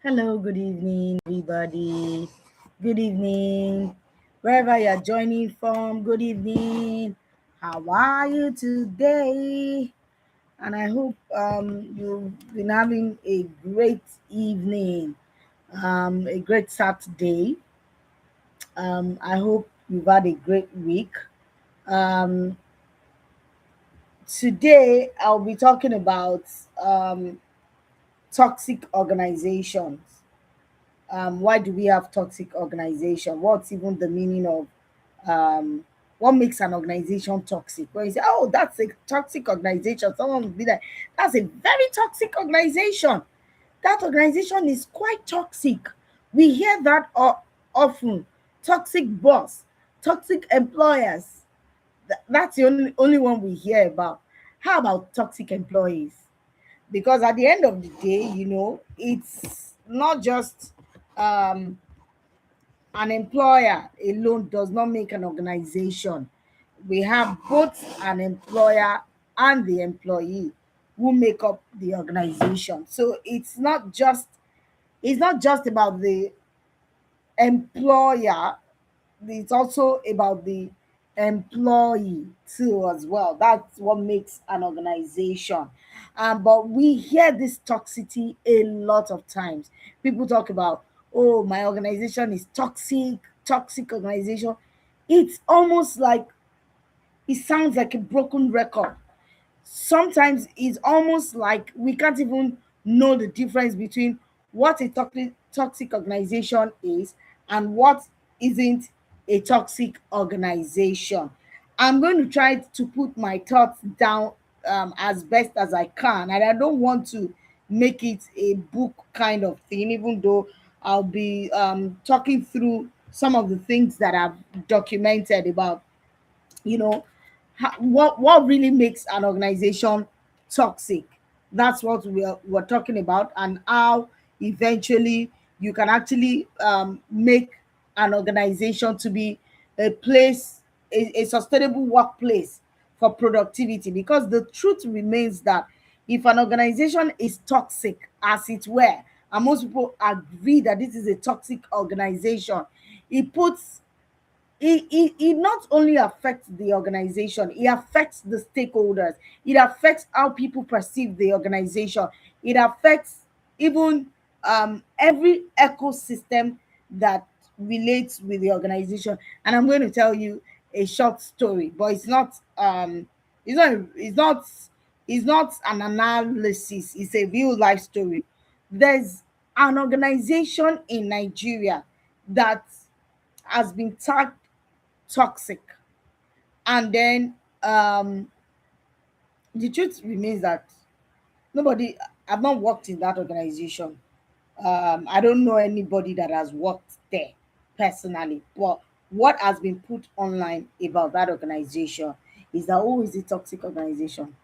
Hello, good evening, everybody. Good evening. Wherever you're joining from, good evening. How are you today? And I hope you've been having a great evening, a great Saturday. I hope you've had a great week. Um, Today, I'll be talking about toxic organizations. Why do we have toxic organization? What's even the meaning of what makes an organization toxic? When you say, oh, that's a toxic organization, someone will be like, that's a very toxic organization. That organization is quite toxic. We hear that often. Toxic boss, toxic employers. That's the only one we hear about. How about toxic employees? Because at the end of the day, it's not just um, an employer alone does not make an organization. We have both an employer and the employee who make up the organization. So it's not just about the employer, it's also about the employee too as well. That's what makes an organization. But we hear this toxicity a lot of times. People talk about, oh, my organization is toxic organization. It's almost like it sounds like a broken record. Sometimes it's almost like we can't even know the difference between what a toxic organization is and what isn't a toxic organization. I'm going to try to put my thoughts down as best as I can, and I don't want to make it a book kind of thing, even though I'll be talking through some of the things that I've documented about you know what really makes an organization toxic. That's what we're talking about, and how eventually you can actually make an organization to be a place, a sustainable workplace for productivity. Because the truth remains that if an organization is toxic, as it were, and most people agree that this is a toxic organization, it puts it not only affects the organization, it affects the stakeholders, it affects how people perceive the organization, it affects even every ecosystem that relates with the organization. And I'm going to tell you a short story, but it's not an analysis, it's a real life story. There's an organization in Nigeria that has been tagged toxic. And then the truth remains that nobody, I've not worked in that organization. I don't know anybody that has worked there personally. But what has been put online about that organization is that, oh, it's a toxic organization.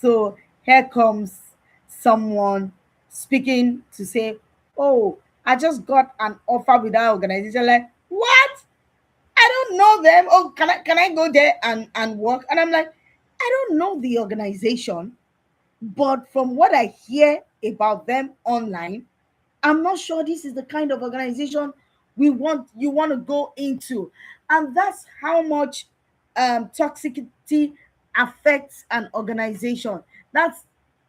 So here comes someone speaking to say, oh, I just got an offer with that organization. Like, what? I don't know them. Oh, can I go there and work? And I'm like, I don't know the organization, but from what I hear about them online, I'm not sure this is the kind of organization you want to go into. And that's how much toxicity affects an organization. That's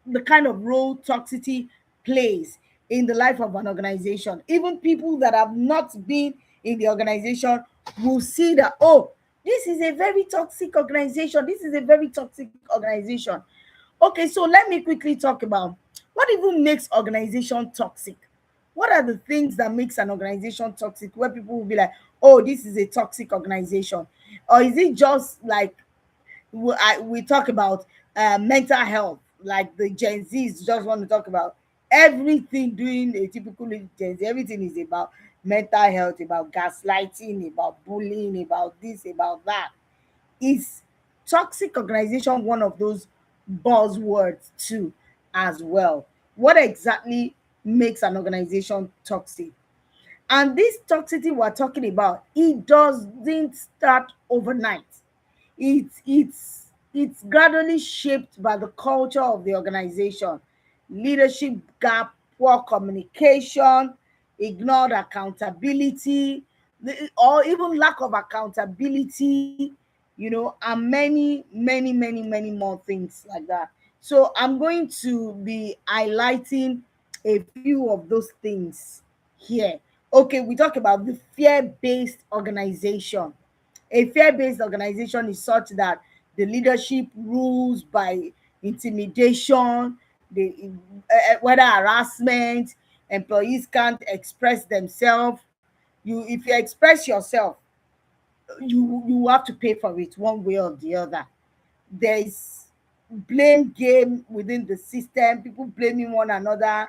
the kind of role toxicity plays in the life of an organization. Even people that have not been in the organization will see that, oh, this is a very toxic organization. This is a very toxic organization. Okay, so let me quickly talk about what even makes organization toxic. What are the things that makes an organization toxic, where people will be like, oh, this is a toxic organization? Or is it just like we talk about mental health, like the Gen Zs just want to talk about everything, doing a typical Gen Z, everything is about mental health, about gaslighting, about bullying, about this, about that. Is toxic organization one of those buzzwords too as well? What exactly makes an organization toxic? And this toxicity we're talking about, it doesn't start overnight. It's gradually shaped by the culture of the organization, leadership gap, poor communication, ignored accountability, or even lack of accountability, and many more things like that. So I'm going to be highlighting a few of those things here. Okay, we talk about the fear-based organization. A fear-based organization is such that the leadership rules by intimidation, whether harassment, employees can't express themselves. If you express yourself, you have to pay for it one way or the other. There is blame game within the system, people blaming one another,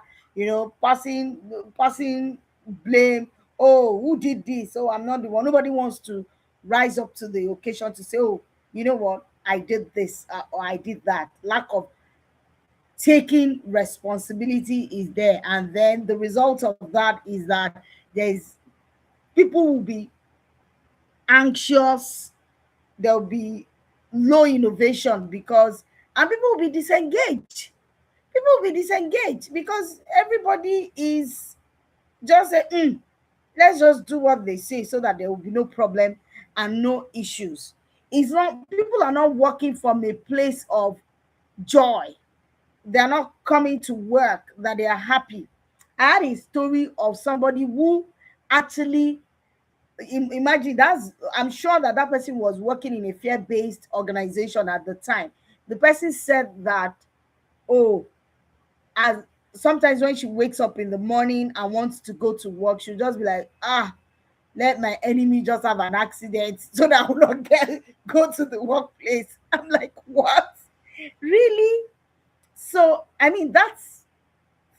passing blame. Oh, who did this? Oh, I'm not the one. Nobody wants to rise up to the occasion to say, oh, you know what, I did this, or I did that. Lack of taking responsibility is there, and then the result of that is that there's people will be anxious, there'll be low innovation, because and people will be disengaged. People will be disengaged because everybody is just say, let's just do what they say so that there will be no problem and no issues. It's not, people are not working from a place of joy. They're not coming to work that they are happy. I had a story of somebody who actually, imagine, that's, I'm sure that that person was working in a fear-based organization at the time. The person said that, oh, as sometimes when she wakes up in the morning and wants to go to work, she'll just be like, let my enemy just have an accident so that I will not go to the workplace. I'm like, what? Really? So I mean, that's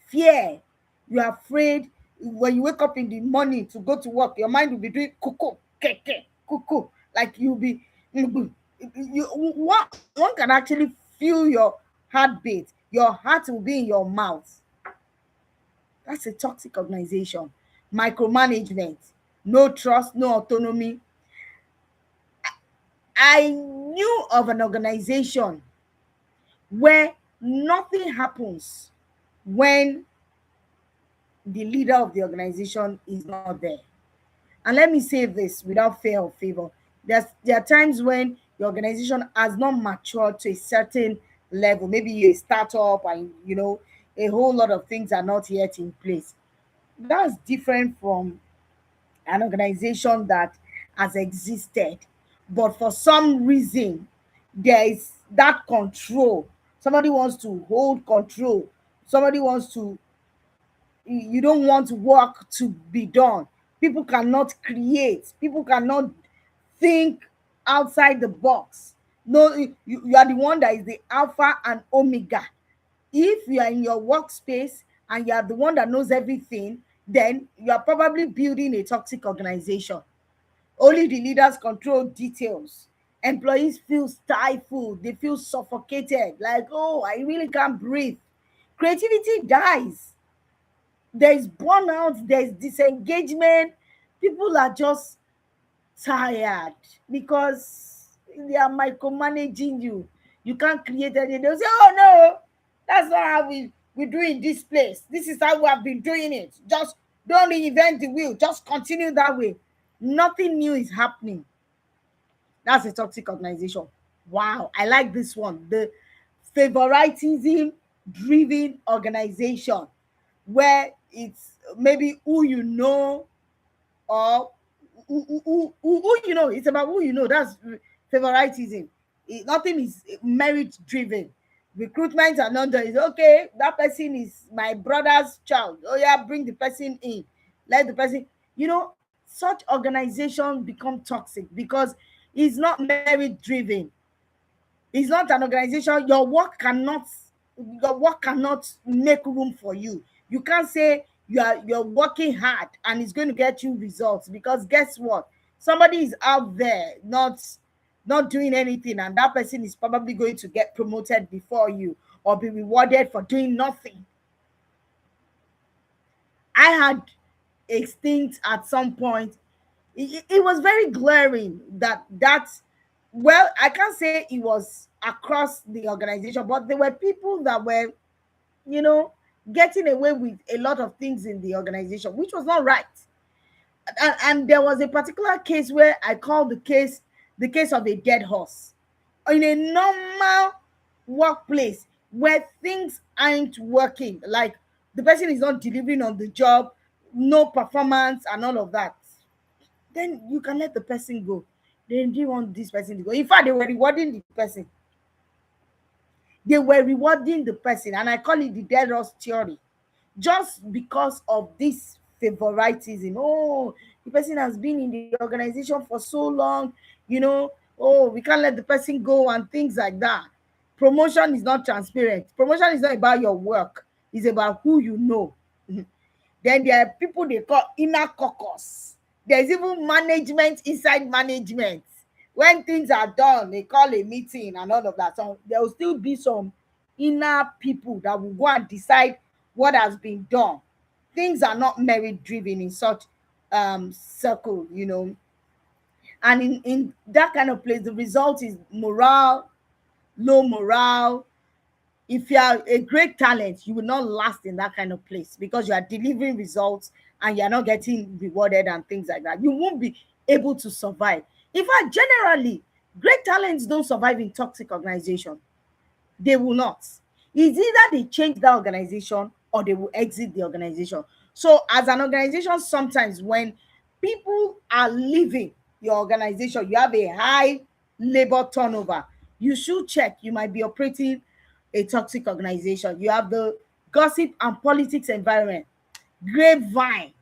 fear. You're afraid. When you wake up in the morning to go to work, your mind will be doing cuckoo, keke, cuckoo. Like you'll be, one can actually feel your heartbeat. Your heart will be in your mouth. That's a toxic organization. Micromanagement, no trust, no autonomy. I knew of an organization where nothing happens when the leader of the organization is not there. And let me say this without fear or favor. There are times when the organization has not matured to a certain level. Maybe you're a startup and a whole lot of things are not yet in place. That's different from an organization that has existed. But for some reason, there is that control. Somebody wants to hold control. Somebody wants to, you don't want work to be done. People cannot create. People cannot think outside the box. No, you are the one that is the alpha and omega. If you are in your workspace and you are the one that knows everything, then you are probably building a toxic organization. Only the leaders control details. Employees feel stifled, they feel suffocated, like, oh, I really can't breathe. Creativity dies. There's burnout, there's disengagement. People are just tired because they are micromanaging you. You can't create anything. They'll say, oh no, that's not how we do it this place. This is how we have been doing it. Just don't reinvent the wheel. Just continue that way. Nothing new is happening. That's a toxic organization. Wow, I like this one. The favoritism driven organization, where it's maybe who you know, or who you know. It's about who you know. That's favoritism. Nothing is merit driven. Recruitment and not done. Is okay. That person is my brother's child. Oh yeah, bring the person in. Let the person. Such organization become toxic because it's not merit driven. It's not an organization. Your work cannot make room for you. You can't say you're working hard and it's going to get you results, because guess what? Somebody is out there not doing anything, and that person is probably going to get promoted before you or be rewarded for doing nothing. I had a stint at some point. It was very glaring that well, I can't say it was across the organization, but there were people that were, you know getting away with a lot of things in the organization, which was not right. And there was a particular case where I called the case of a dead horse. In a normal workplace where things aren't working, like the person is not delivering on the job, no performance and all of that, then you can let the person go. They didn't want this person to go. In fact, they were rewarding the person. They were rewarding the person, and I call it the dead horse theory, just because of this favoritism. Oh, the person has been in the organization for so long, you know. Oh, we can't let the person go and things like that. Promotion is not transparent. Promotion is not about your work. It's about who you know. Then there are people they call inner caucus. There's even management inside management. When things are done, they call a meeting and all of that. So there will still be some inner people that will go and decide what has been done. Things are not merit driven in such circle, you know. And in that kind of place, the result is morale, low morale. If you are a great talent, you will not last in that kind of place because you are delivering results and you're not getting rewarded and things like that. You won't be able to survive. In fact, generally, great talents don't survive in toxic organization. They will not. It's either they change that organization or they will exit the organization. So, as an organization, sometimes when people are leaving your organization, you have a high labor turnover. You should check. You might be operating a toxic organization. You have the gossip and politics environment, grapevine.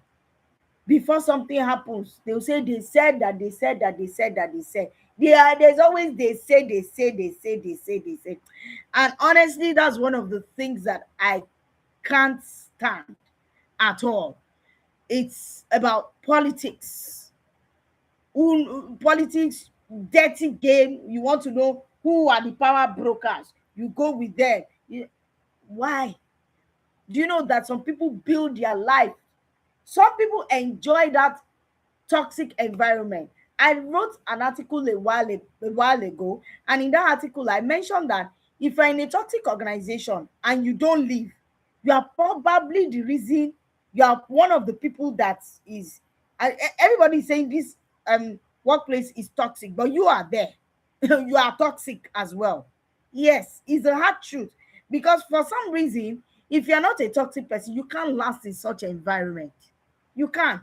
Before something happens, they'll say they said that, they said that, they said that, they said. There's always they say. And honestly, that's one of the things that I can't stand at all. It's about politics. Politics, dirty game. You want to know who are the power brokers. You go with them. Why? Do you know that some people build their life? Some people enjoy that toxic environment. I wrote an article a while ago, and in that article, I mentioned that if you're in a toxic organization and you don't leave, you are probably the reason, you are one of the people that is. Everybody is saying this workplace is toxic, but you are there. You are toxic as well. Yes, it's a hard truth because for some reason, if you're not a toxic person, you can't last in such an environment. You can't.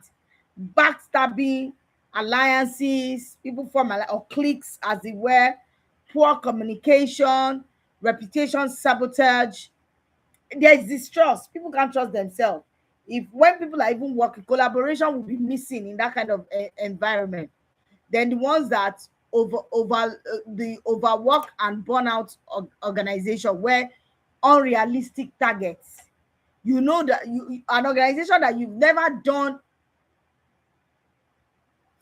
Backstabbing, alliances, people form or cliques as it were, poor communication, reputation sabotage. There's distrust. People can't trust themselves. If when people are even working, collaboration will be missing in that kind of environment. Then the ones that the overwork and burnout organization where unrealistic targets. You know that an organization that you've never done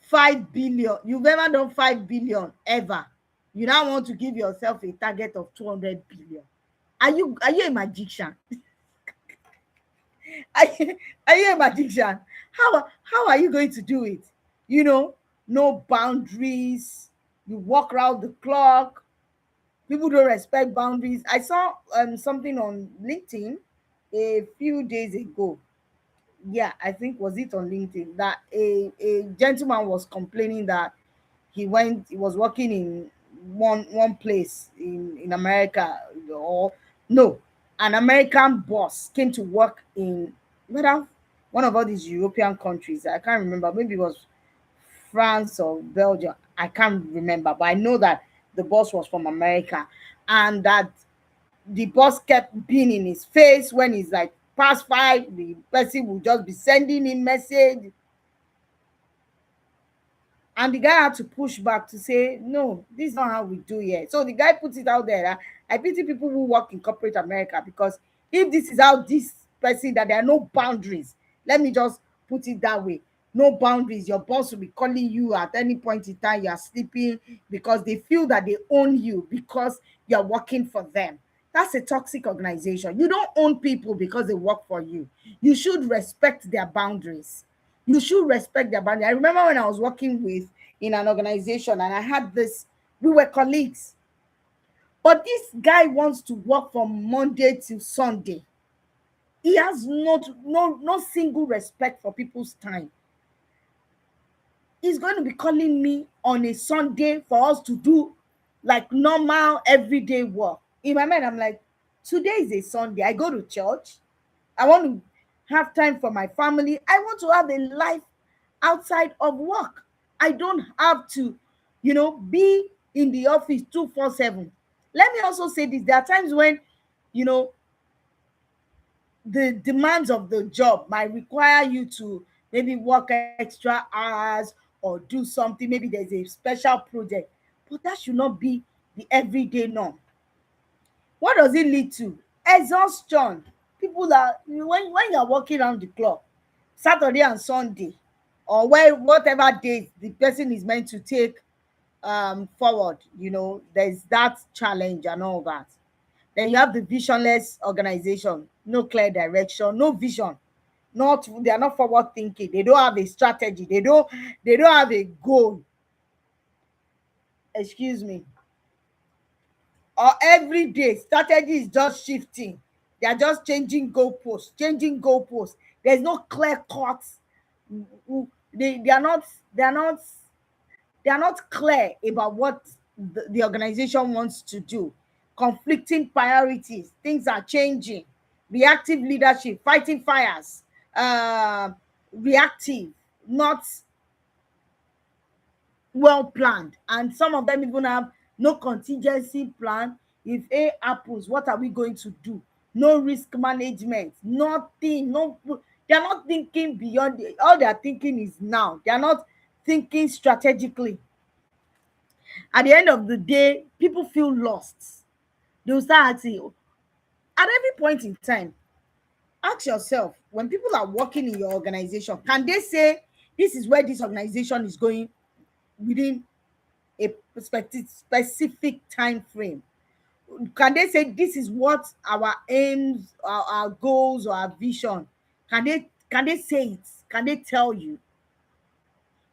5 billion, you've never done 5 billion ever. You now want to give yourself a target of 200 billion. Are you a magician? Are you a magician? How are you going to do it? You know, no boundaries. You walk around the clock. People don't respect boundaries. I saw something on LinkedIn a few days ago. Yeah, I think was it on LinkedIn that a gentleman was complaining that he was working in one place in America, or no, an American boss came to work in whether one of all these European countries. I can't remember, maybe it was France or Belgium. I can't remember, but I know that the boss was from America, and that the boss kept being in his face when he's like past five. The person will just be sending him message, and the guy had to push back to say, no, this is not how we do it. So the guy puts it out there that I pity people who work in corporate America, because if this is how this person, that there are no boundaries, let me just put it that way. No boundaries. Your boss will be calling you at any point in time you are sleeping, because they feel that they own you because you're working for them. That's a toxic organization. You don't own people because they work for you. You should respect their boundaries. You should respect their boundary. I remember when I was working with in an organization, and I had this, we were colleagues, but this guy wants to work from Monday till Sunday. He has no single respect for people's time. He's going to be calling me on a Sunday for us to do like normal everyday work. In my mind, I'm like, today is a Sunday. I go to church. I want to have time for my family. I want to have a life outside of work. I don't have to, be in the office 247. Let me also say this. There are times when, you know, the demands of the job might require you to maybe work extra hours or do something. Maybe there's a special project, but that should not be the everyday norm. What does it lead to? Exhaustion. People are, when you're working around the clock, Saturday and Sunday, or whatever days the person is meant to take forward, there's that challenge and all that. Then you have the visionless organization, no clear direction, no vision. Not They are not forward thinking. They don't have a strategy. They don't have a goal. Excuse me. Or every day strategy is just shifting. They are just changing goalposts. There's no clear cut. They are not clear about what the organization wants to do. Conflicting priorities, things are changing. Reactive leadership, fighting fires. Reactive, not well planned, and some of them even have no contingency plan. If A happens, what are we going to do? No risk management, nothing. No, they are not thinking beyond all they are thinking is now. They are not thinking strategically. At the end of the day, people feel lost. They will start asking, at every point in time, ask yourself, when people are working in your organization, can they say this is where this organization is going within a specific time frame? Can they say this is what our aims, our goals, or our vision? Can they say it? Can they tell you?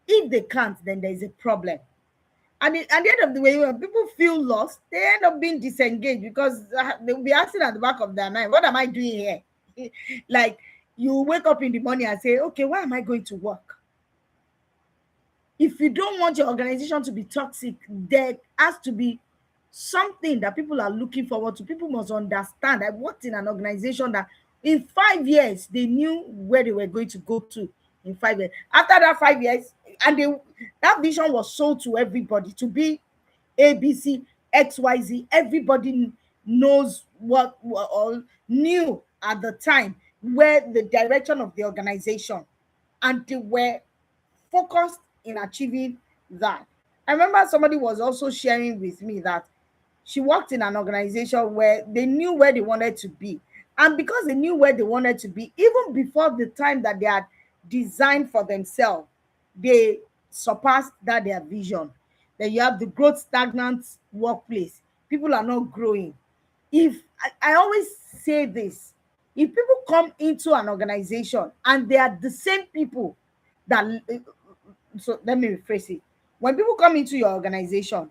If they can't, then there is a problem. And at the end of the way, when people feel lost, they end up being disengaged because they'll be asking at the back of their mind, what am I doing here? Like, you wake up in the morning and say, okay, why am I going to work? If you don't want your organization to be toxic, there has to be something that people are looking forward to. People must understand. I worked in an organization that in 5 years they knew where they were going to go to in 5 years. After that 5 years, and that vision was sold to everybody to be ABC, XYZ. Everybody knows what all knew at the time where the direction of the organization, and they were focused in achieving that. I remember somebody was also sharing with me that she worked in an organization where they knew where they wanted to be. And because they knew where they wanted to be, even before the time that they had designed for themselves, they surpassed their vision. Then you have the growth stagnant workplace. People are not growing. If I always say this, if people come into an organization and they are the same people that, so let me rephrase it. When people come into your organization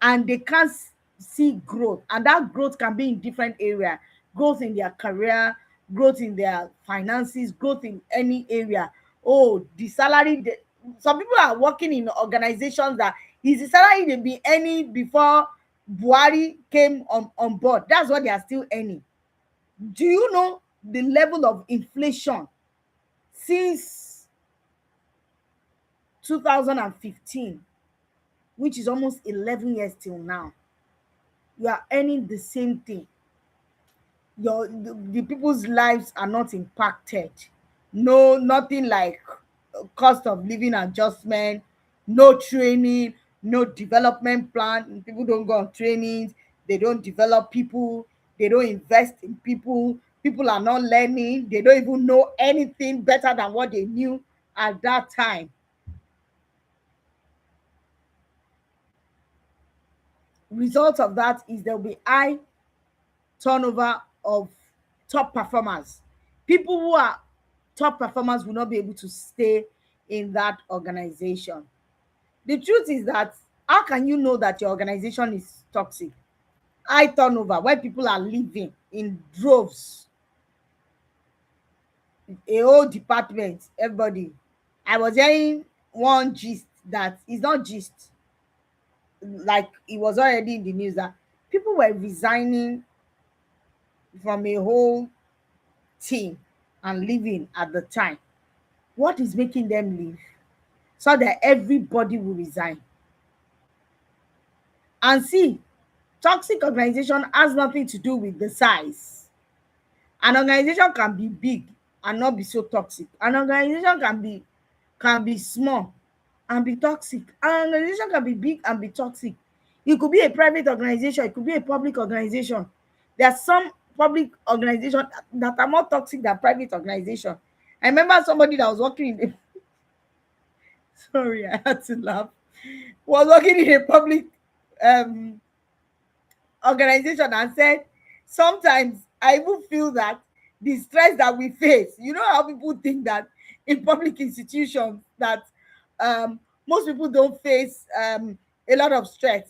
and they can't see growth, and that growth can be in different area, growth in their career, growth in their finances, growth in any area. Oh, the salary, some people are working in organizations that is the salary they be earning before Buhari came on board. That's what they are still earning. Do you know the level of inflation since 2015, which is almost 11 years till now? You are earning the same thing. The people's lives are not impacted. No, nothing like cost of living adjustment, no training, no development plan. People don't go on trainings, they don't develop people, they don't invest in people. People are not learning, they don't even know anything better than what they knew at that time. Result of that is there will be high turnover of top performers. People who are top performers will not be able to stay in that organization. The truth is that, how can you know that your organization is toxic? High turnover, where people are leaving in droves. a whole department, everybody. I was hearing one gist that is not gist, like it was already in the news that people were resigning from a whole team and leaving at the time. What is making them leave? So that everybody will resign. And see, toxic organization has nothing to do with the size. An organization can be big and not be so toxic. An organization can be small and be toxic. An organization can be big and be toxic. It could be a private organization, it could be a public organization. There are some public organizations that are more toxic than private organization. I remember somebody that was working in a sorry, I had to laugh. Was working in a public um organization and said sometimes I even feel that the stress that we face, you know how people think that in public institutions that most people don't face a lot of stress.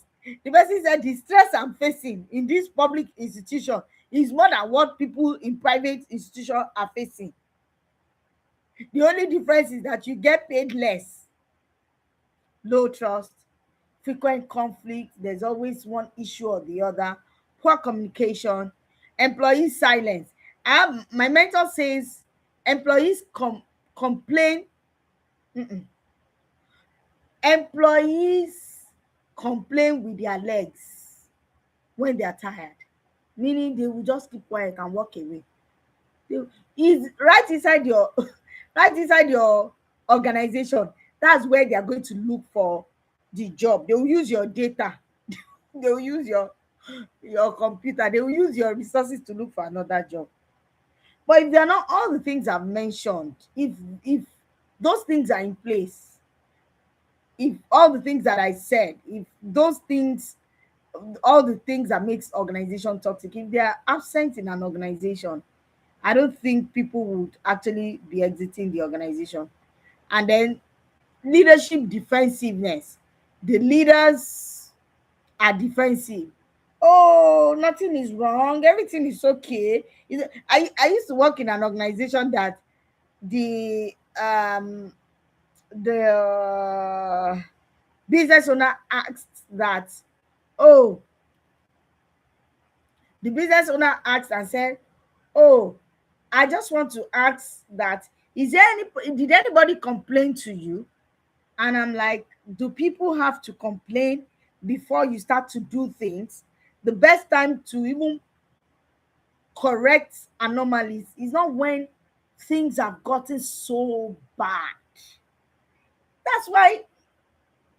The person said the stress I'm facing in this public institution is more than what people in private institution are facing. The only difference is that you get paid less. Low trust, frequent conflict, there's always one issue or the other, poor communication, employee silence. My mentor says employees complain. Employees complain with their legs when they are tired, meaning they will just keep quiet and walk away. Is right inside your right inside your organization. That's where they are going to look for the job. They will use your data. They will use your computer. They will use your resources to look for another job. But if they are not all the things I've mentioned, if those things are in place, if all the things that I said, if those things, all the things that makes organization toxic, if they are absent in an organization, I don't think people would actually be exiting the organization. And then leadership defensiveness. The leaders are defensive. Oh, nothing is wrong. Everything is okay. I used to work in an organization that the um the business owner asked that, oh, the business owner asked and said, oh, I just want to ask that, is there any, did anybody complain to you? And I'm like, do people have to complain before you start to do things? The best time to even correct anomalies is not when things have gotten so bad. That's why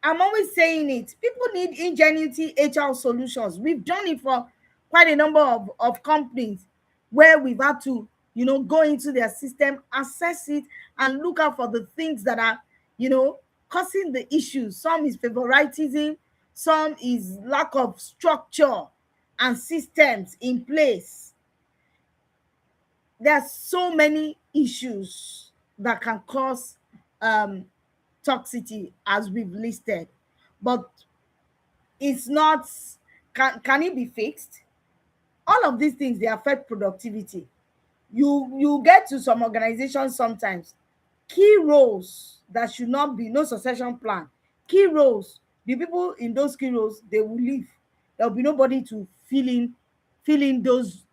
I'm always saying it. People need ingenuity HR solutions. We've done it for quite a number of companies where we've had to, go into their system, assess it, and look out for the things that are, causing the issues. Some is favoritism, some is lack of structure and systems in place. There are so many issues that can cause toxicity as we've listed, but it's not, can it be fixed? All of these things, they affect productivity. You get to some organizations sometimes, key roles that should not be, no succession plan, key roles, the people in those key roles, they will leave. There will be nobody to fill in those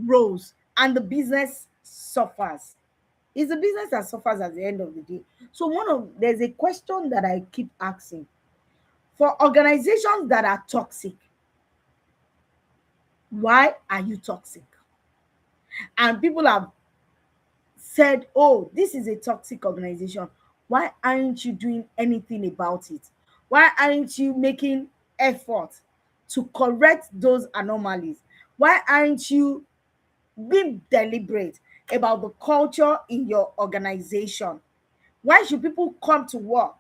roles, and the business suffers. It's the business that suffers at the end of the day. So there's a question that I keep asking. For organizations that are toxic, why are you toxic? And people have said, oh, this is a toxic organization. Why aren't you doing anything about it? Why aren't you making effort to correct those anomalies? Why aren't you being deliberate about the culture in your organization? Why should people come to work?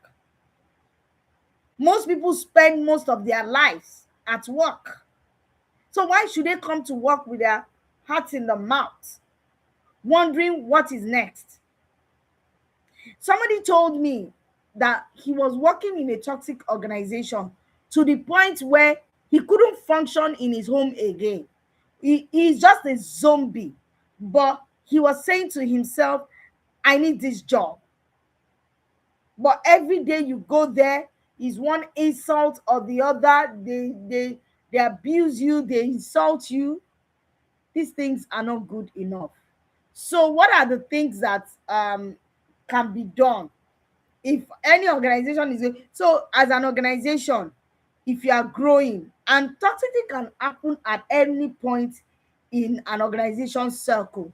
Most people spend most of their lives at work. So why should they come to work with their hearts in the mouth, wondering what is next? Somebody told me that he was working in a toxic organization to the point where he couldn't function in his home again. He's just a zombie, but He was saying to himself, I need this job. But every day you go there is one insult or the other. They abuse you, they insult you. These things are not good enough. So what are the things that can be done if any organization is so as an organization, if you are growing, and toxicity can happen at any point in an organization circle.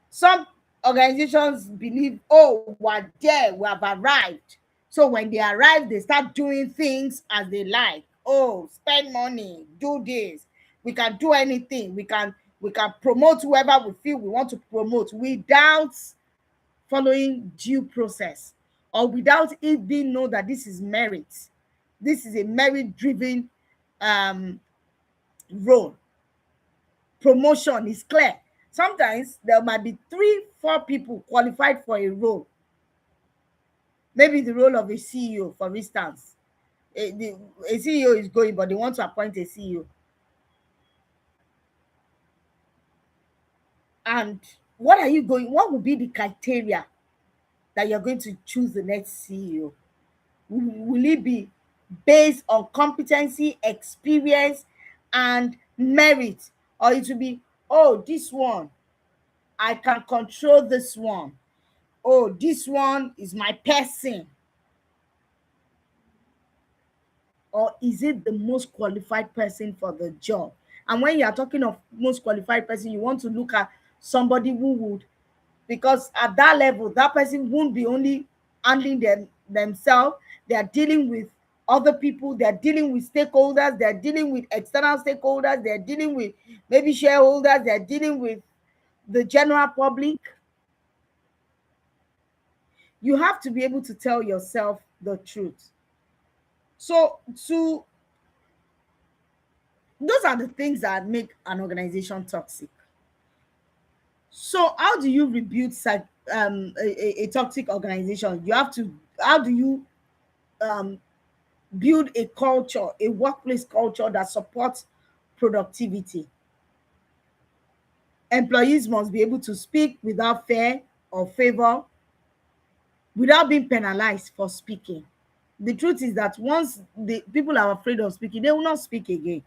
Some organizations believe, oh, we're there, we have arrived. So when they arrive, they start doing things as they like. Oh, spend money, do this. We can do anything. We can promote whoever we feel we want to promote without following due process, or without even know that this is merit. This is a merit driven um role. Promotion is clear. Sometimes there might be 3 4 people qualified for a role, maybe the role of a CEO, for instance. A CEO is going, but they want to appoint a CEO. And what will be the criteria that you're going to choose the next CEO? Will it be based on competency, experience, and merit? Or it will be, oh, this one, I can control this one. Oh, this one is my person. Or is it the most qualified person for the job? And when you are talking of most qualified person, you want to look at somebody who would, because at that level, that person won't be only handling themselves. They are dealing with other people, they're dealing with stakeholders, they're dealing with external stakeholders, they're dealing with maybe shareholders, they're dealing with the general public. You have to be able to tell yourself the truth. So to those are the things that make an organization toxic. So how do you rebuild a toxic organization? You have to, how do you um, build a culture, a workplace culture that supports productivity? Employees must be able to speak without fear or favor, without being penalized for speaking. The truth is that once the people are afraid of speaking, they will not speak again.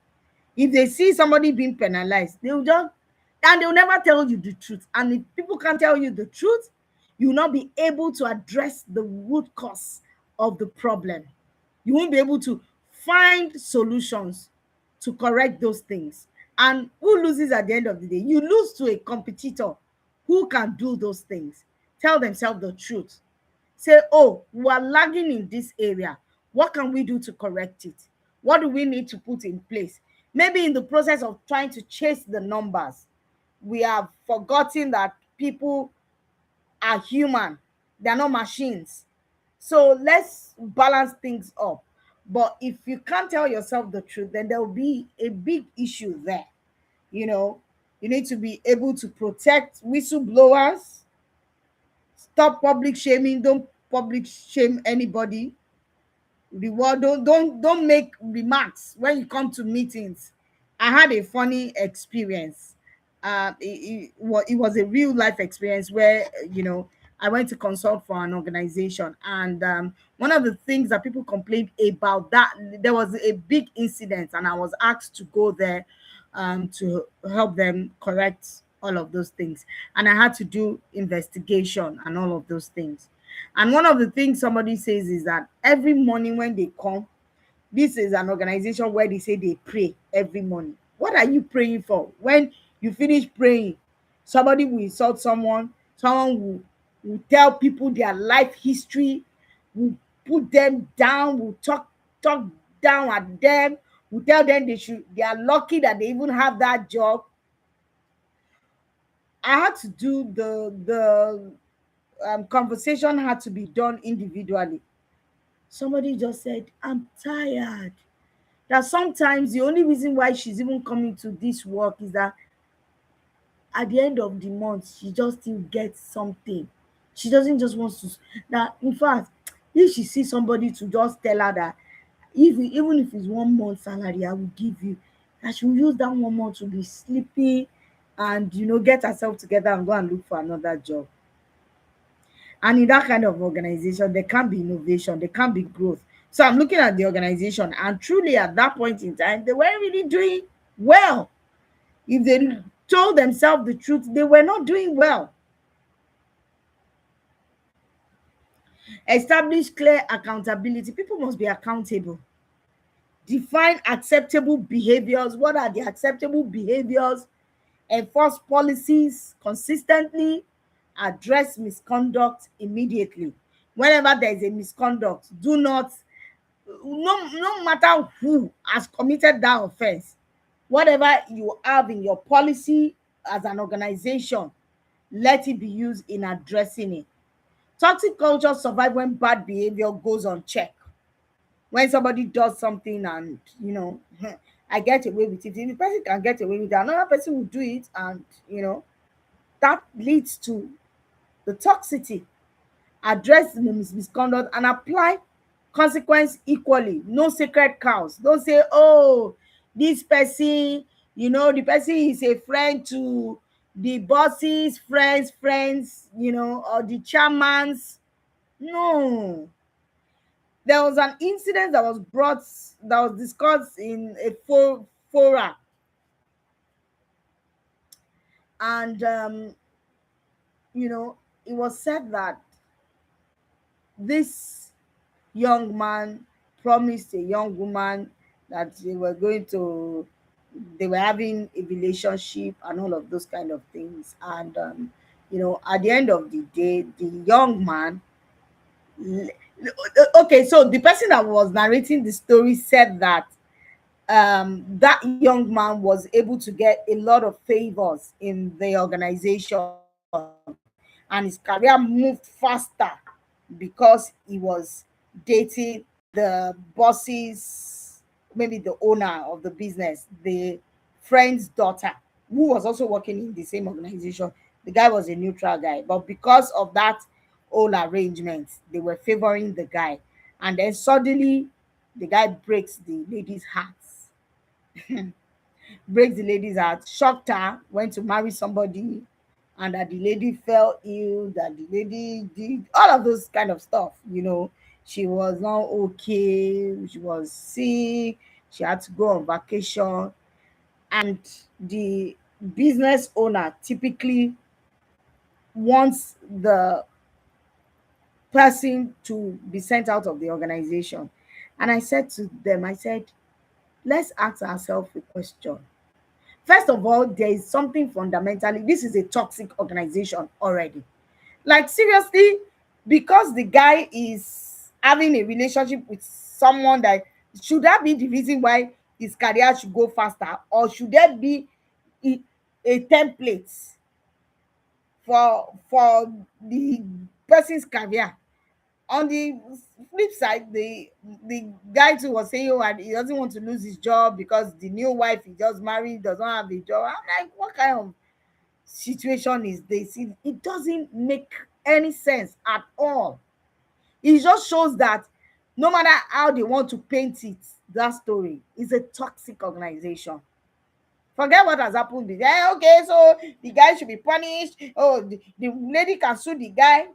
If they see somebody being penalized, they will just, and they will never tell you the truth. And if people can't tell you the truth, you will not be able to address the root cause of the problem. You won't be able to find solutions to correct those things. And who loses at the end of the day? You lose to a competitor who can do those things, tell themselves the truth, say, oh, we are lagging in this area. What can we do to correct it? What do we need to put in place? Maybe in the process of trying to chase the numbers, we have forgotten that people are human, they're not machines. So let's balance things up. But if you can't tell yourself the truth, then there will be a big issue there. You know, you need to be able to protect whistleblowers, stop public shaming, don't public shame anybody. The word, don't make remarks when you come to meetings. I had a funny experience. It was a real life experience where I went to consult for an organization, and one of the things that people complained about, that there was a big incident, and I was asked to go there to help them correct all of those things, and I had to do investigation and all of those things. And one of the things somebody says is that every morning when they come, this is an organization where they say they pray every morning. What are you praying for? When you finish praying, somebody will insult someone, someone will tell people their life history, will put them down, will talk down at them, will tell them they are lucky that they even have that job. I had to do the conversation had to be done individually. Somebody just said, I'm tired. That sometimes the only reason why she's even coming to this work is that at the end of the month, she just still gets something. She doesn't just want to. That, in fact, if she sees somebody to just tell her that, even if it's 1 month salary, I will give you, that she will use that 1 month to be sleeping, and get herself together and go and look for another job. And in that kind of organization, there can't be innovation, there can't be growth. So I'm looking at the organization, and truly at that point in time, they weren't really doing well. If they told themselves the truth, they were not doing well. Establish clear accountability. People must be accountable. Define acceptable behaviors. What are the acceptable behaviors? Enforce policies consistently. Address misconduct immediately. Whenever there is a misconduct, do not, no matter who has committed that offense, whatever you have in your policy as an organization, let it be used in addressing it. Toxic culture survive when bad behavior goes unchecked. When somebody does something and I get away with it, if the person can get away with it, another person will do it, and that leads to the toxicity. Address the misconduct and apply consequence equally. No sacred cows. Don't say, oh, this person, the person is a friend to the boss's friends, or the chairman's. No. There was an incident that was discussed in a fora, and it was said that this young man promised a young woman that they were having a relationship and all of those kind of things. And at the end of the day, the young man, okay, so the person that was narrating the story said that that young man was able to get a lot of favors in the organization, and his career moved faster because he was dating the boss's, maybe the owner of the business, the friend's daughter, who was also working in the same organization. The guy was a neutral guy, but because of that whole arrangement, they were favoring the guy. And then suddenly, the guy breaks the lady's hearts. Breaks the lady's heart, shocked her, went to marry somebody, and that the lady fell ill, that the lady did all of those kind of stuff. She was not okay, she was sick, she had to go on vacation. And the business owner typically wants the person to be sent out of the organization. And I said to them, I said, let's ask ourselves a question. First of all, there is something fundamentally, this is a toxic organization already. Like, seriously, because the guy is having a relationship with someone, that should that be the reason why his career should go faster, or should there be a, a template for the person's career? On the flip side, the guy too was saying, oh, and he doesn't want to lose his job because the new wife he just married does not have a job. I'm like, what kind of situation is this? It doesn't make any sense at all. It just shows that no matter how they want to paint it, that story is a toxic organization. Forget what has happened. Okay, so the guy should be punished. Oh, the lady can sue the guy.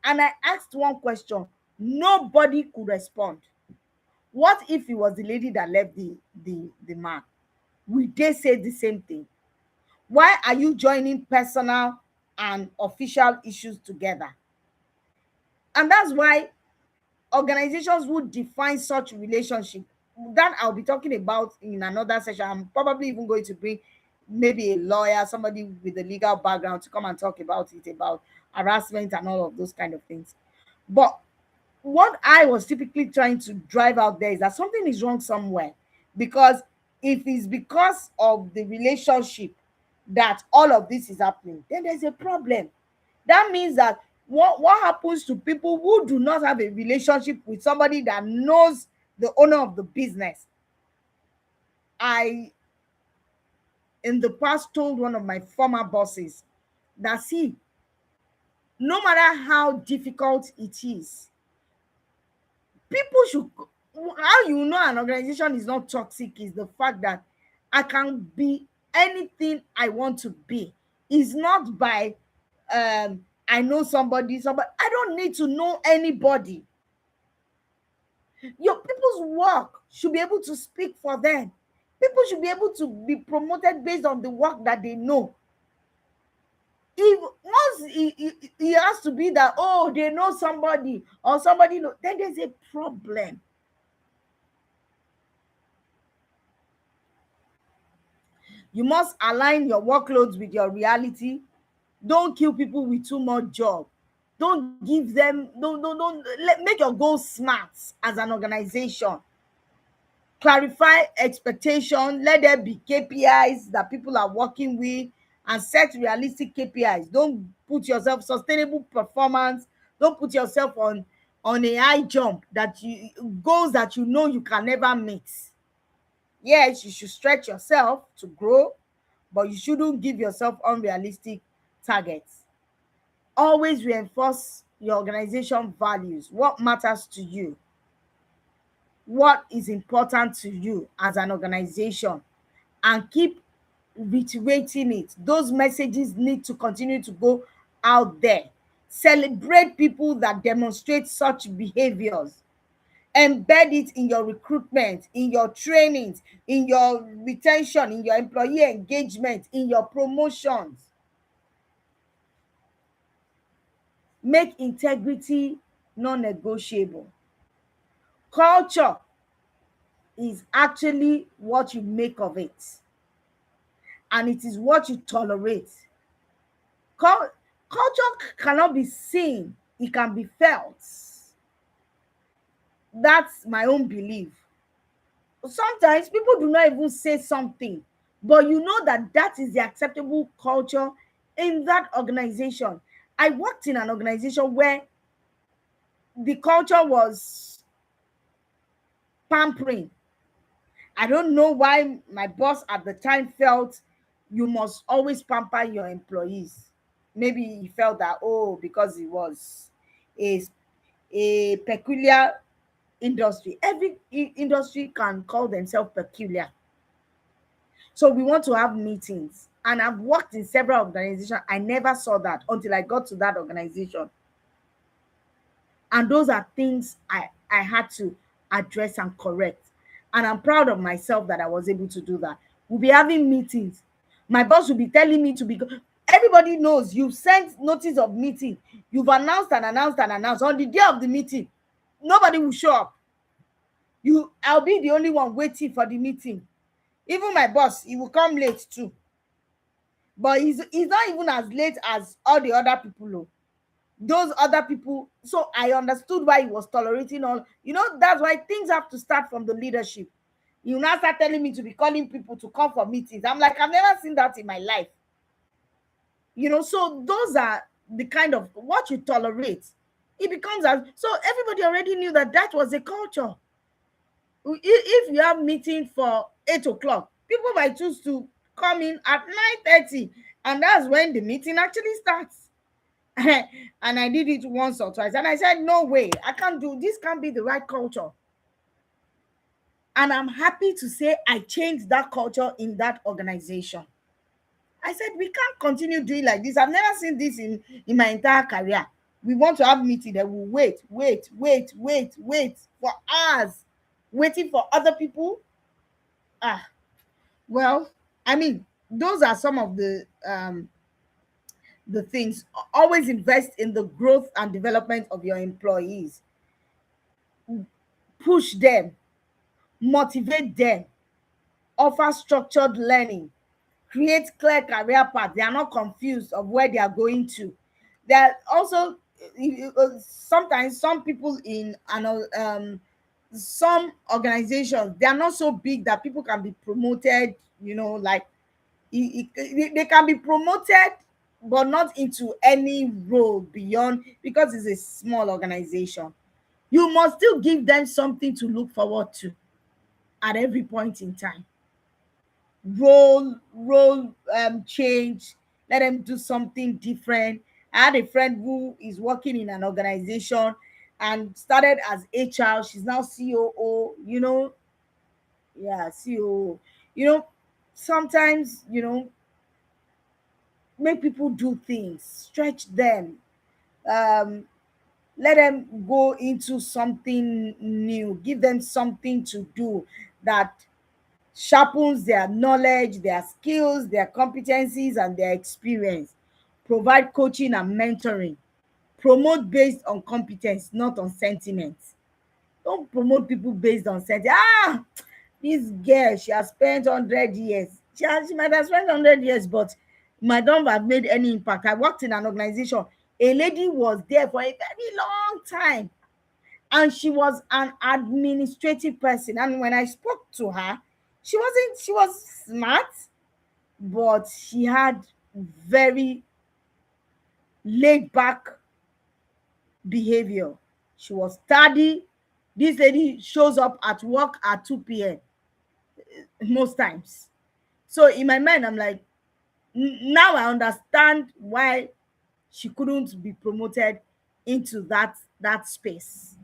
And I asked one question. Nobody could respond. What if it was the lady that left the man? Will they say the same thing? Why are you joining personal and official issues together? And that's why organizations would define such relationship, that I'll be talking about in another session. I'm probably even going to bring maybe a lawyer, somebody with a legal background, to come and talk about it, about harassment and all of those kind of things. But what I was typically trying to drive out there is that something is wrong somewhere. Because if it's because of the relationship that all of this is happening, then there's a problem. That means that what happens to people who do not have a relationship with somebody that knows the owner of the business? I, in the past, told one of my former bosses that, see, no matter how difficult it is, people should, how you know an organization is not toxic is the fact that I can be anything I want to be is not by I know somebody. I don't need to know anybody. Your people's work should be able to speak for them. People should be able to be promoted based on the work that they know. If once it has to be that, oh, they know somebody or somebody know, then there's a problem. You must align your workloads with your reality. Don't kill people with too much job. Don't give them, make your goals smart as an organization. Clarify expectation. Let there be KPIs that people are working with, and set realistic KPIs. Don't put yourself sustainable performance. Don't put yourself on a high jump that you goals that you know you can never meet. Yes, you should stretch yourself to grow, but you shouldn't give yourself unrealistic targets. Always reinforce your organization values. What matters to you? What is important to you as an organization? And keep reiterating it. Those messages need to continue to go out there. Celebrate people that demonstrate such behaviors. Embed it in your recruitment, in your trainings, in your retention, in your employee engagement, in your promotions. Make integrity non-negotiable. Culture is actually what you make of it, and it is what you tolerate. Culture cannot be seen, it can be felt. That's my own belief. Sometimes people do not even say something, but you know that that is the acceptable culture in that organization. I worked in an organization where the culture was pampering. I don't know why my boss at the time felt you must always pamper your employees. Maybe he felt that, oh, because it was a, a peculiar industry. Every industry can call themselves peculiar. So we want to have meetings. And I've worked in several organizations. I never saw that until I got to that organization. And those are things I had to address and correct. And I'm proud of myself that I was able to do that. We'll be having meetings. My boss will be telling me to be. Everybody knows you've sent notice of meeting. You've announced and announced and announced. On the day of the meeting, nobody will show up. I'll be the only one waiting for the meeting. Even my boss, he will come late too. But he's not even as late as all the other people. Oh. Those other people. So I understood why he was tolerating all. That's why things have to start from the leadership. You now start telling me to be calling people to come for meetings. I'm like, I've never seen that in my life. So those are the kind of what you tolerate. It becomes as so everybody already knew that that was a culture. If you have meeting for 8 o'clock, people might choose to come in at 9:30, and that's when the meeting actually starts. And I did it once or twice, and I said, no way, I can't do this. Can't be the right culture. And I'm happy to say I changed that culture in that organization. I said, we can't continue doing like this. I've never seen this in my entire career. We want to have meeting, then we'll wait for hours, waiting for other people. Well, I mean, those are some of the things. Always invest in the growth and development of your employees. Push them, motivate them, offer structured learning, create clear career path. They are not confused of where they are going to. There also sometimes some people in some organizations, they are not so big that people can be promoted, like they can be promoted but not into any role beyond, because it's a small organization. You must still give them something to look forward to at every point in time. Role change, let them do something different. I had a friend who is working in an organization and started as HR. She's now COO, yeah, COO. you know Sometimes, make people do things, stretch them, um, let them go into something new, give them something to do that sharpens their knowledge, their skills, their competencies, and their experience. Provide coaching and mentoring. Promote based on competence, not on sentiment. Don't promote people based on sentiment. This girl, she has spent 100 years. She might have spent 100 years, but might not have made any impact. I worked in an organization. A lady was there for a very long time, and she was an administrative person. And when I spoke to her, she was smart, but she had very laid back behavior. She was tardy. This lady shows up at work at 2 p.m. most times. So in my mind, I'm like, now I understand why she couldn't be promoted into that space.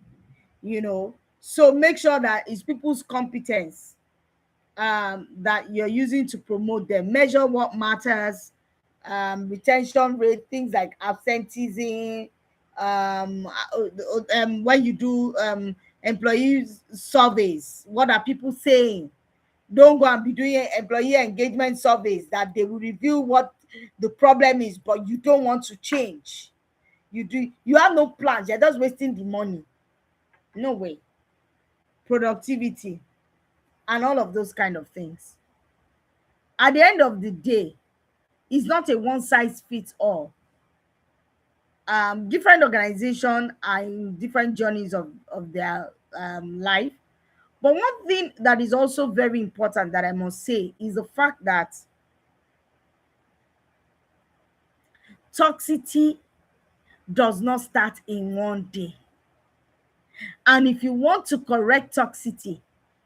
So make sure that it's people's competence that you're using to promote them. Measure what matters, retention rate, things like absenteeism, when you do employees surveys, what are people saying? Don't go and be doing employee engagement surveys that they will reveal what the problem is, but you don't want to change. You have no plans, you're just wasting the money. No way. Productivity and all of those kind of things. At the end of the day, it's not a one size fits all. Different organizations are in different journeys of their life. But one thing that is also very important that I must say is the fact that toxicity does not start in one day. And if you want to correct toxicity,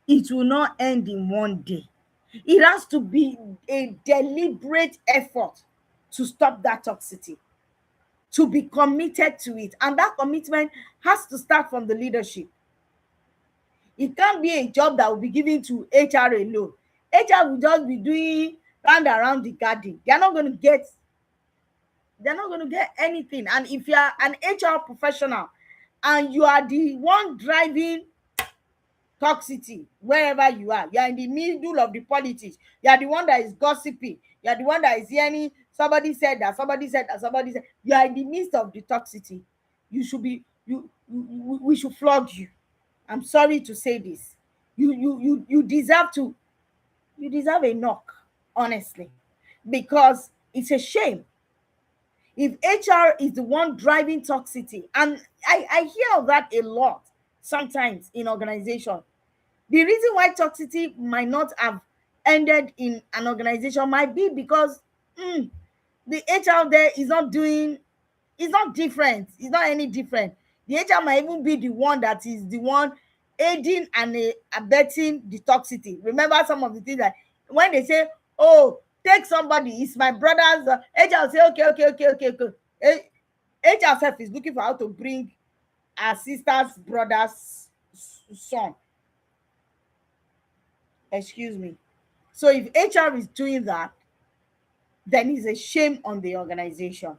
it will not end in one day. It has to be a deliberate effort to stop that toxicity, to be committed to it. And that commitment has to start from the leadership. It can't be a job that will be given to HR alone. HR will just be doing round around the garden. They're not going to get anything. And if you are an HR professional and you are the one driving toxicity wherever you are in the middle of the politics, you are the one that is gossiping, you are the one that is hearing somebody said that, somebody said that, somebody said, you are in the midst of the toxicity. You should be we should flog you. I'm sorry to say this. You deserve a knock, honestly, because it's a shame if HR is the one driving toxicity. And I hear of that a lot sometimes in organization. The reason why toxicity might not have ended in an organization might be because the HR there is not doing, it's not different. It's not any different. The HR might even be the one that is the one aiding and abetting the toxicity. Remember some of the things that when they say, oh, take somebody, it's my brother's, HR will say, okay. HR self is looking for how to bring our sister's brother's son. Excuse me. So if HR is doing that, then it's a shame on the organization.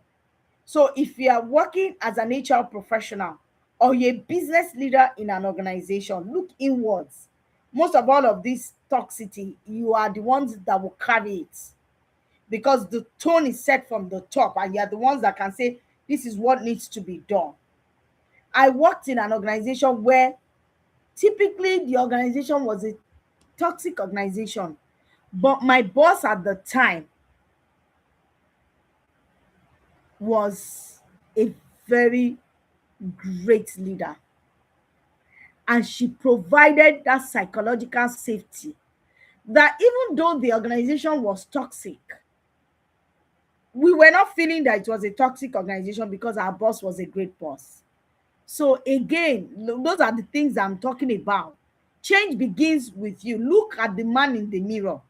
So if you are working as an HR professional or you're a business leader in an organization, look inwards. Most of all of this toxicity, you are the ones that will carry it, because the tone is set from the top and you're the ones that can say, this is what needs to be done. I worked in an organization where typically the organization was a toxic organization, but my boss at the time was a very great leader, and she provided that psychological safety that even though the organization was toxic, we were not feeling that it was a toxic organization because our boss was a great boss. So again, those are the things I'm talking about. Change begins with you. Look at the man in the mirror.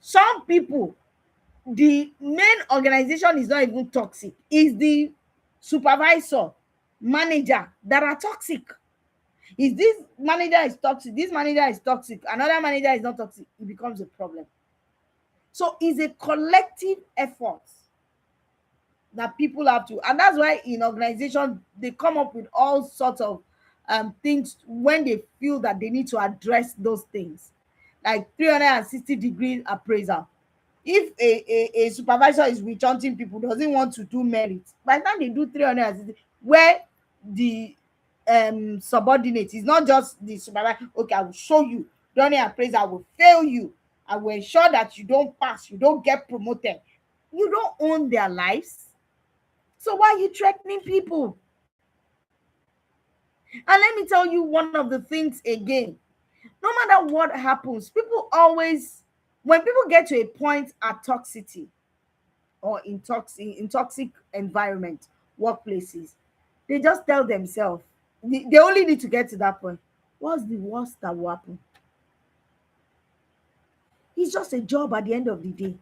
Some people, the main organization is not even toxic. It's the supervisor, manager that are toxic. Is this manager is toxic, this manager is toxic, another manager is not toxic, it becomes a problem. So it's a collective effort that people have to, and that's why in organization they come up with all sorts of things when they feel that they need to address those things, like 360-degree appraisal. If a supervisor is rechunting people, doesn't want to do merit, by the time they do 360, where the subordinate is not just the supervisor, okay, I will show you during appraisal, I will fail you, I will ensure that you don't pass, you don't get promoted. You don't own their lives, so why are you threatening people? And let me tell you one of the things again, no matter what happens, people always, when people get to a point at toxicity or in toxic environment, workplaces, they just tell themselves, they only need to get to that point. What's the worst that will happen? It's just a job at the end of the day.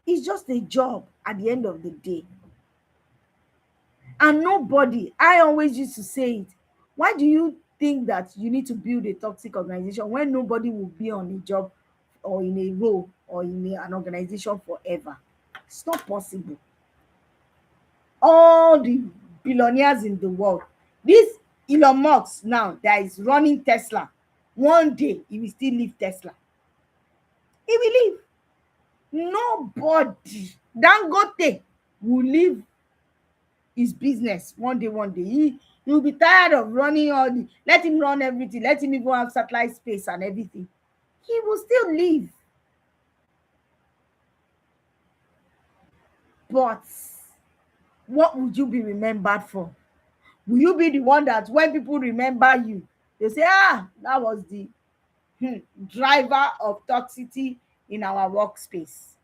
It's just a job at the end of the day. And nobody, I always used to say it, why do you think that you need to build a toxic organization when nobody will be on a job or in a role or in an organization forever? It's not possible. All the billionaires in the world, this Elon Musk now that is running Tesla, one day he will still leave Tesla. He will leave. Nobody, Dangote, will leave his business one day. He will be tired of running all the, let him run everything, let him even have satellite space and everything. He will still leave. But what would you be remembered for? Will you be the one that when people remember you, they say, ah, that was the driver of toxicity in our workspace?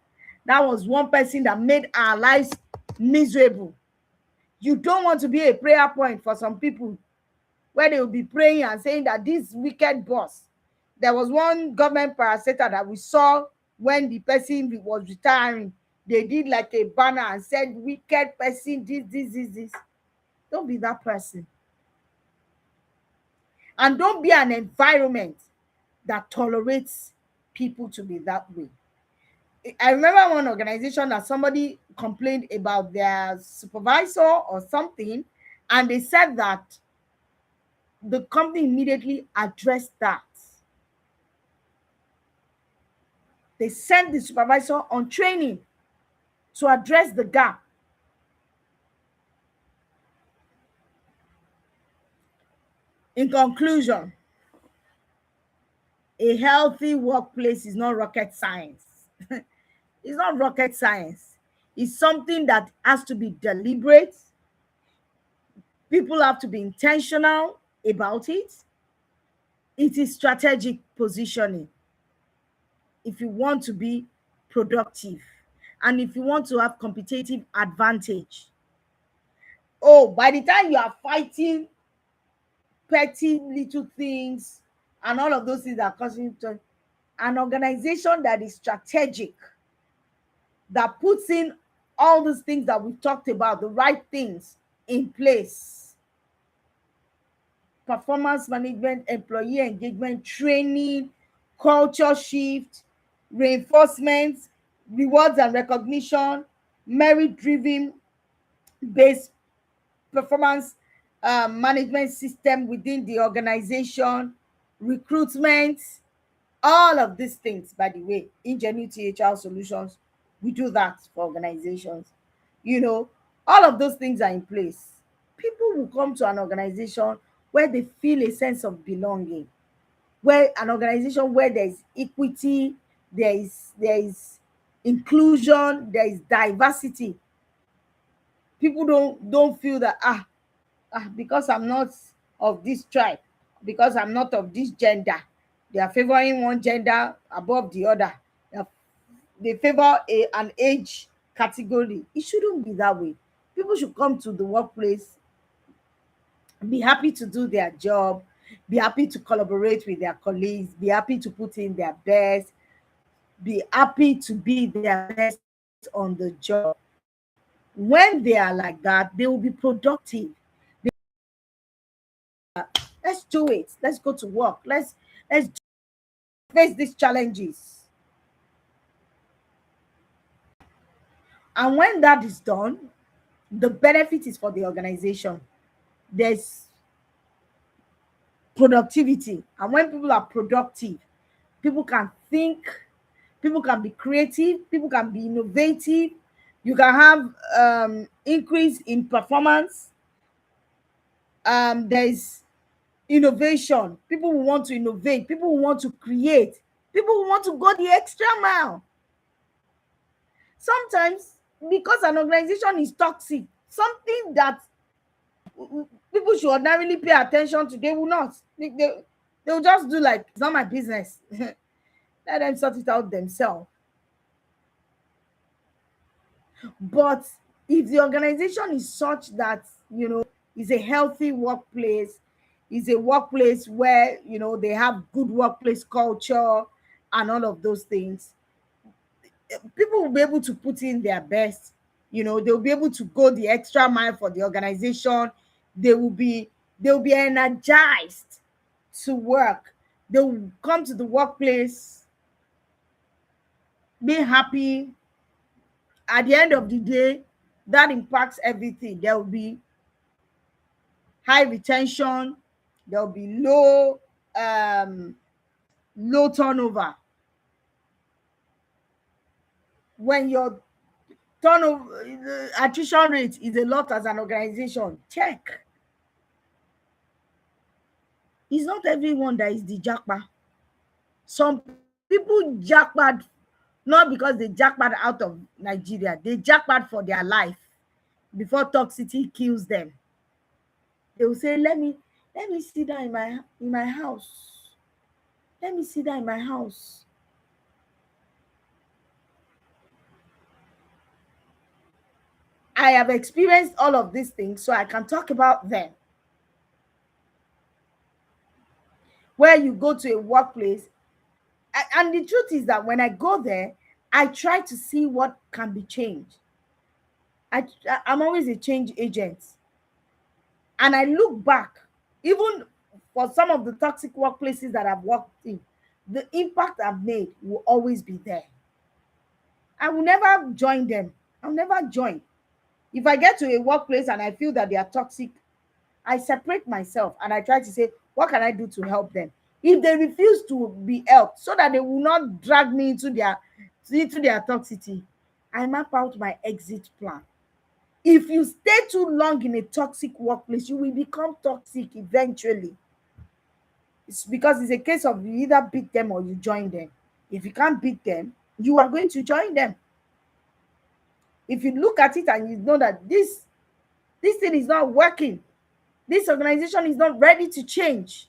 That was one person that made our lives miserable. You don't want to be a prayer point for some people where they will be praying and saying that this wicked boss. There was one government parastatal that we saw when the person was retiring. They did like a banner and said, wicked person, this. Don't be that person. And don't be an environment that tolerates people to be that way. I remember one organization that somebody complained about their supervisor or something, and they said that the company immediately addressed that. They sent the supervisor on training to address the gap. In conclusion, a healthy workplace is not rocket science. It's not rocket science. It's something that has to be deliberate. People have to be intentional about it. It is strategic positioning if you want to be productive and if you want to have competitive advantage. Oh, by the time you are fighting petty little things and all of those things that are causing to an organization that is strategic, that puts in all these things that we talked about, the right things in place: performance management, employee engagement, training, culture shift, reinforcement, rewards and recognition, merit driven based performance management system within the organization, recruitment, all of these things. By the way, Ingenuity HR Solutions, we do that for organizations. You know, all of those things are in place. People will come to an organization where they feel a sense of belonging, where an organization where there is equity, there is inclusion, there is diversity. People don't feel that because I'm not of this tribe, because I'm not of this gender, they are favoring one gender above the other. They favor an age category. It shouldn't be that way. People should come to the workplace, be happy to do their job, be happy to collaborate with their colleagues, be happy to put in their best, be happy to be their best on the job. When they are like that, they will be productive. do it. Let's go to work. Let's face these challenges. And when that is done, the benefit is for the organization. There's productivity. And when people are productive, people can think, people can be creative, people can be innovative. You can have increase in performance. There's innovation. People will want to innovate, people will want to create, people will want to go the extra mile. Sometimes, because an organization is toxic, something that people should ordinarily pay attention to, they will not. They will just do like, it's not my business. Let them sort it out themselves. But if the organization is such that, is a healthy workplace, is a workplace where, they have good workplace culture and all of those things, people will be able to put in their best. They'll be able to go the extra mile for the organization. They will be energized to work. They will come to the workplace, be happy. At the end of the day, that impacts everything. There will be high retention, there will be low turnover. When your turnover attrition rate is a lot as an organization, check. It's not everyone that is the jackpot. Some people jackpot not because they jackpot out of Nigeria, they jackpot for their life before toxicity kills them. They will say, let me sit down in my house. Let me sit down in my house. I have experienced all of these things, so I can talk about them. Where you go to a workplace, and the truth is that when I go there, I try to see what can be changed. I'm always a change agent. And I look back, even for some of the toxic workplaces that I've worked in, the impact I've made will always be there. I will never join them. I'll never join. If I get to a workplace and I feel that they are toxic, I separate myself and I try to say, what can I do to help them? If they refuse to be helped, so that they will not drag me into their toxicity, I map out my exit plan. If you stay too long in a toxic workplace, you will become toxic eventually. It's because it's a case of you either beat them or you join them. If you can't beat them, you are going to join them. If you look at it and you know that this thing is not working, this organization is not ready to change,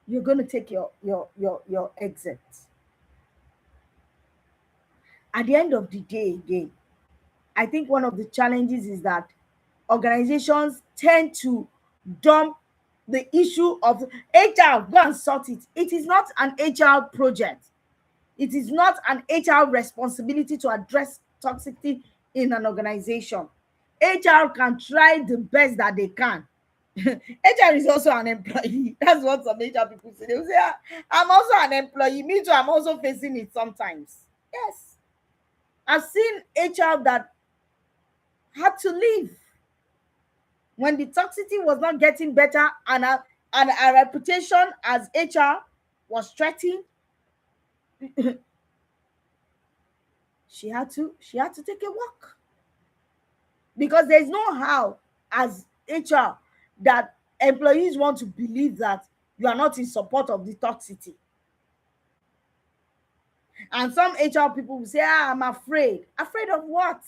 you're going to take your exit. At the end of the day, again, I think one of the challenges is that organizations tend to dump the issue of HR, go and sort it. It is not an HR project. It is not an HR responsibility to address toxicity in an organization. HR can try the best that they can. HR is also an employee. That's what some HR people say. They will say, I'm also an employee. Me too, I'm also facing it sometimes. Yes. I've seen HR that had to leave when the toxicity was not getting better, and her reputation as HR was threatened. she had to take a walk, because there's no how as HR that employees want to believe that you are not in support of the toxicity. And some HR people will say, I'm afraid. Afraid of what?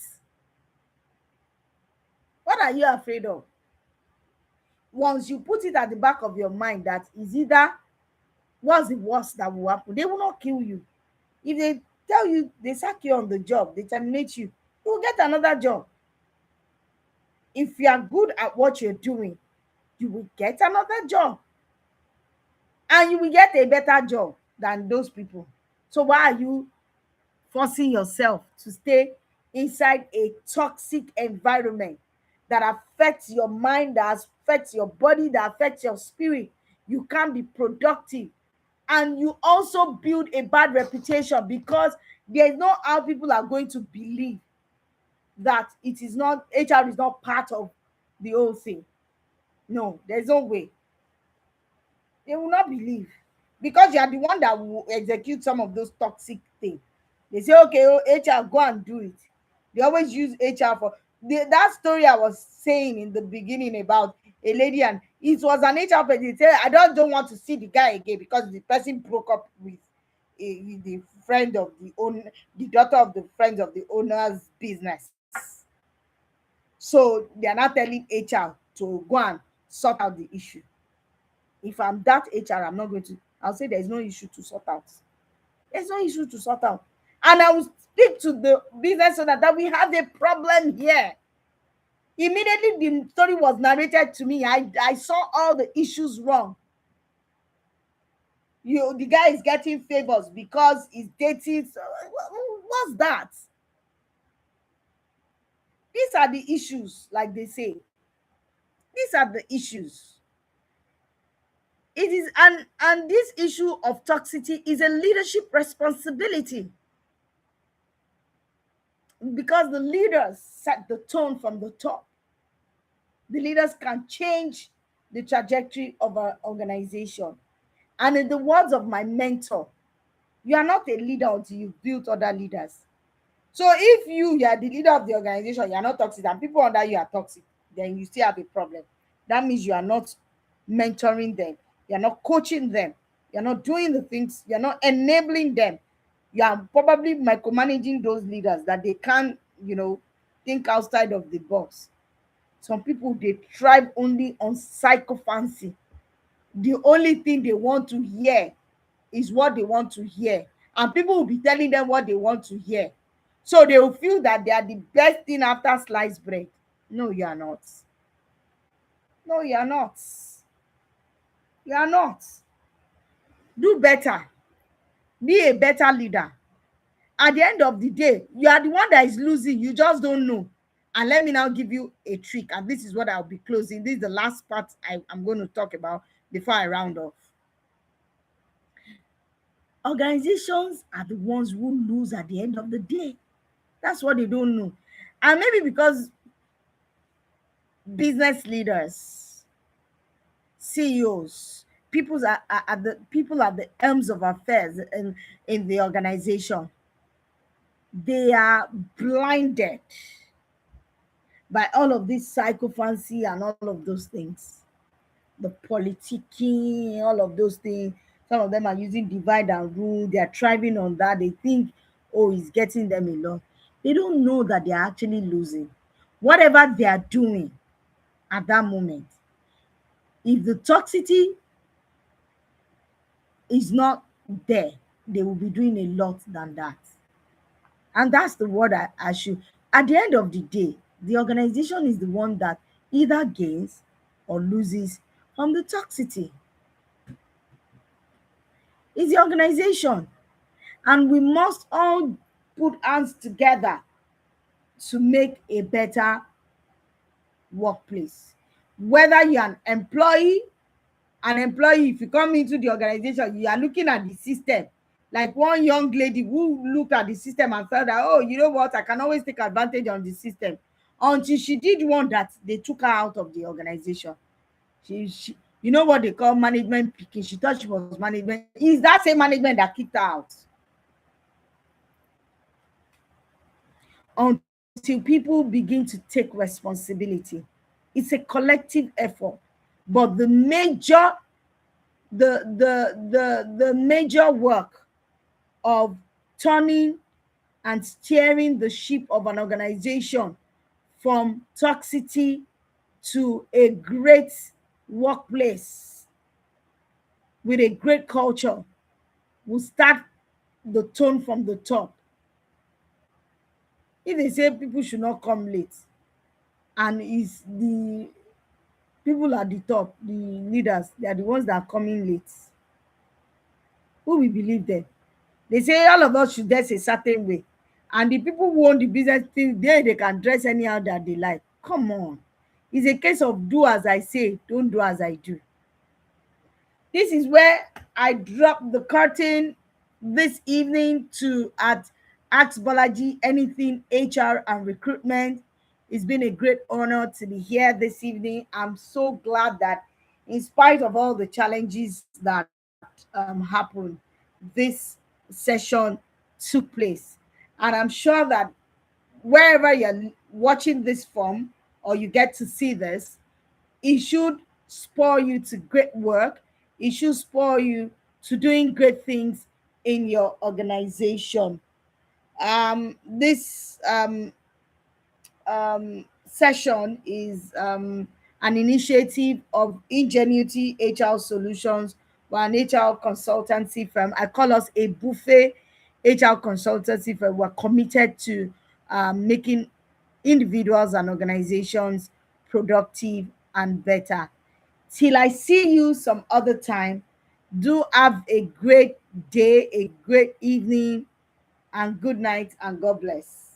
What are you afraid of? Once you put it at the back of your mind that is either what's the worst that will happen, they will not kill you. If they tell you they sack you on the job, they terminate you, you will get another job. If you are good at what you're doing, you will get another job, and you will get a better job than those people. So why are you forcing yourself to stay inside a toxic environment that affects your mind, that affects your body, that affects your spirit, you can't be productive, and you also build a bad reputation, because there's no how people are going to believe that it is not, HR is not part of the whole thing. No, there's no way. They will not believe, because you are the one that will execute some of those toxic things. They say, okay, oh, HR, go and do it. They always use HR for that story I was saying in the beginning about a lady, and it was an HR person. They said, I don't want to see the guy again because the person broke up with the friend of the owner, the daughter of the friends of the owner's business. So they are not telling HR to go and sort out the issue. If I'm that HR, I'm not going to. I'll say there's no issue to sort out. There's no issue to sort out. And I will speak to the business owner that we have a problem here. Immediately the story was narrated to me. I saw all the issues wrong. The guy is getting favors because he's dating. So, what's that? These are the issues, like they say. These are the issues. It is, and this issue of toxicity is a leadership responsibility, because the leaders set the tone from the top. The leaders can change the trajectory of an organization. And in the words of my mentor, you are not a leader until you've built other leaders. So if you are the leader of the organization, you are not toxic, and people under you are toxic, then you still have a problem. That means you are not mentoring them, you're not coaching them, you're not doing the things, you're not enabling them. You are probably micromanaging those leaders that they can't, think outside of the box. Some people, they thrive only on psychophancy. The only thing they want to hear is what they want to hear, and people will be telling them what they want to hear. So they will feel that they are the best thing after sliced bread. No, you are not. No, you are not. You are not. Do better. Be a better leader. At the end of the day, you are the one that is losing. You just don't know. And let me now give you a trick. And this is what I'll be closing. This is the last part I'm going to talk about before I round off. Organizations are the ones who lose at the end of the day. That's what they don't know. And maybe because business leaders, CEOs, people at the helms of affairs in the organization, they are blinded by all of this psychophancy and all of those things. The politicking, all of those things. Some of them are using divide and rule. They are thriving on that. They think, oh, it's getting them along. They don't know that they are actually losing. Whatever they are doing at that moment, if the toxicity is not there, they will be doing a lot than that. And that's the word I should. At the end of the day, the organization is the one that either gains or loses from the toxicity. It's the organization. And we must all put hands together to make a better workplace. Whether you're an employee, if you come into the organization, you are looking at the system. Like one young lady who looked at the system and felt that, oh, you know what, I can always take advantage on the system. Until she did one that they took her out of the organization. She you know what they call management picking. She thought she was management. Is that same management that kicked her out? Until people begin to take responsibility. It's a collective effort. But the major major work of turning and steering the ship of an organization from toxicity to a great workplace with a great culture will start the tone from the top. If they say people should not come late, and it's the people at the top, the leaders, they are the ones that are coming late, who will believe them? They say all of us should dress a certain way, and the people who own the business think they can dress anyhow that they like. Come on. It's a case of do as I say, don't do as I do. This is where I drop the curtain this evening to at Ask Bolaji Anything HR and Recruitment. It's been a great honor to be here this evening. I'm so glad that, in spite of all the challenges that happened, this session took place. And I'm sure that wherever you're watching this from or you get to see this, it should spur you to great work. It should spur you to doing great things in your organization. This session is an initiative of Ingenuity HR Solutions. We're an HR consultancy firm. I call us a buffet HR consultancy firm. We're committed to making individuals and organizations productive and better. Till I see you some other time, do have a great day, a great evening, and good night, and God bless.